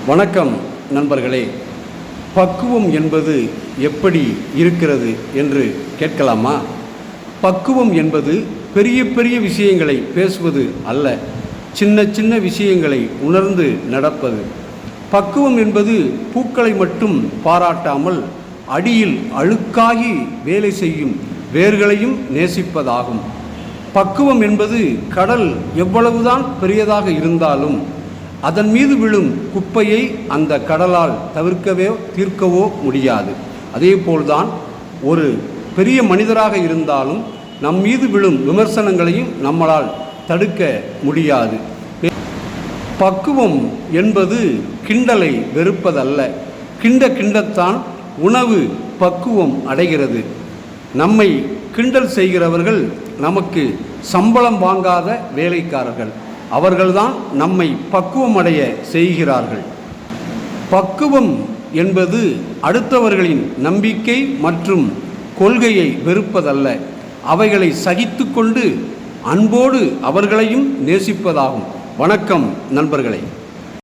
வணக்கம் நண்பர்களே. பக்குவம் என்பது எப்படி இருக்கிறது என்று கேட்கலாமா? பக்குவம் என்பது பெரிய பெரிய விஷயங்களை பேசுவது அல்ல, சின்ன சின்ன விஷயங்களை உணர்ந்து நடப்பது. பக்குவம் என்பது பூக்களை மட்டும் பாராட்டாமல் அடியில் அழுக்காகி வேலை செய்யும் வேர்களையும் நேசிப்பதாகும். பக்குவம் என்பது கடல் எவ்வளவுதான் பெரியதாக இருந்தாலும் அதன் மீது விழும் குப்பையை அந்த கடலால் தீர்க்கவோ முடியாது. அதே போல்தான் ஒரு பெரிய மனிதராக இருந்தாலும் நம் மீது விழும் விமர்சனங்களையும் நம்மளால் தடுக்க முடியாது. பக்குவம் என்பது கிண்டலை வெறுப்பதல்ல, கிண்டத்தான் உணவு பக்குவம் அடைகிறது. நம்மை கிண்டல் செய்கிறவர்கள் நமக்கு சம்பளம் வாங்காத வேலைக்காரர்கள். அவர்கள்தான் நம்மை பக்குவமடைய செய்கிறார்கள். பக்குவம் என்பது அடுத்தவர்களின் நம்பிக்கை மற்றும் கொள்கையை வெறுப்பதல்ல, அவைகளை சகித்து கொண்டு அன்போடு அவர்களையும் நேசிப்பதாகும். வணக்கம் நண்பர்களே.